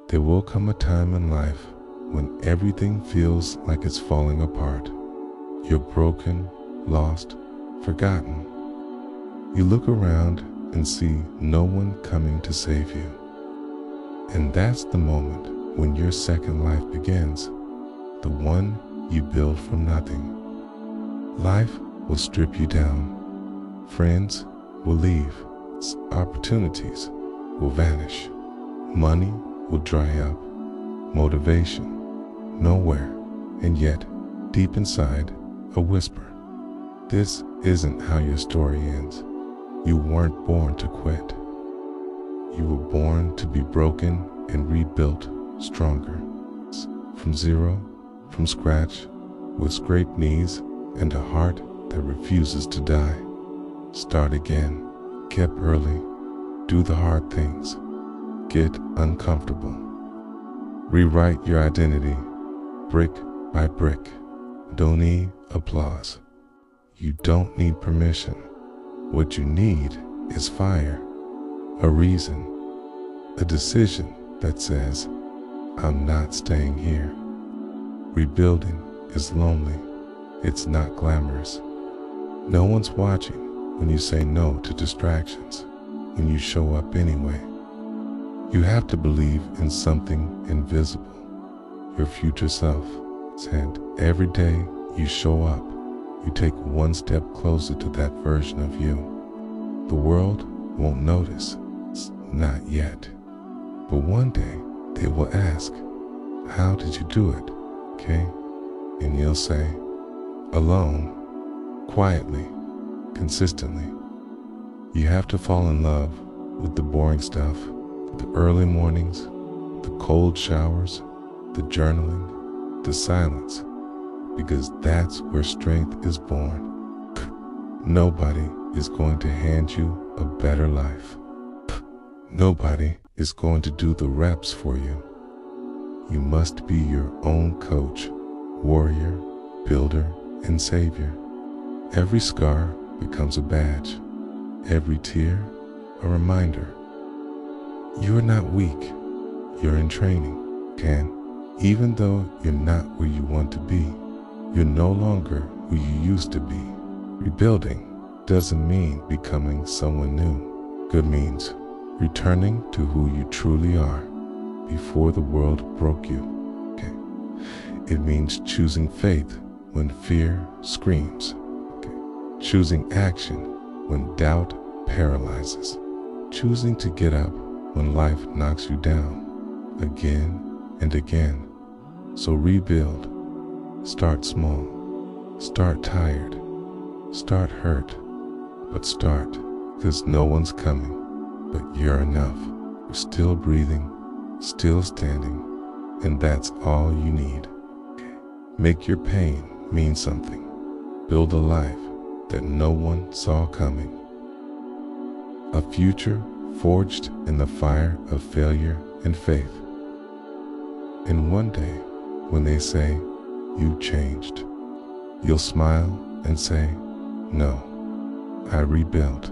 There will come a time in life when everything feels like it's falling apart. You're broken, lost, forgotten. You look around and see no one coming to save you. And that's the moment when your second life begins, the one you build from nothing. Life will strip you down. Friends will leave. Opportunities will vanish. Money will dry up. Motivation, nowhere. And yet, deep inside, a whisper. This isn't how your story ends. You weren't born to quit. You were born to be broken and rebuilt stronger. From zero, from scratch, with scraped knees and a heart that refuses to die. Start again. Get up early. Do the hard things. Get uncomfortable. Rewrite your identity, brick by brick. Don't need applause. You don't need permission. What you need is fire, a reason, a decision that says, I'm not staying here. Rebuilding is lonely. It's not glamorous. No one's watching when you say no to distractions, when you show up anyway. You have to believe in something invisible, your future self. And every day you show up, you take one step closer to that version of you. The world won't notice, not yet. But one day they will ask, how did you do it? Okay? And you'll say, alone, quietly, consistently. You have to fall in love with the boring stuff, the early mornings, the cold showers, the journaling, the silence, because that's where strength is born. Nobody is going to hand you a better life. Nobody is going to do the reps for you. You must be your own coach, warrior, builder, and savior. Every scar becomes a badge. Every tear, a reminder. You are not weak. You're in training. Even though you're not where you want to be, you're no longer who you used to be. Rebuilding doesn't mean becoming someone new. Good means returning to who you truly are before the world broke you. It means choosing faith when fear screams. Choosing action when doubt paralyzes. Choosing to get up when life knocks you down again and again. So rebuild. Start small. Start tired. Start hurt. But start, because no one's coming. But you're enough. You're still breathing, still standing, and that's all you need. Make your pain mean something. Build a life that no one saw coming. A future forged in the fire of failure and faith. And one day, when they say, you've changed, you'll smile and say, no, I rebuilt.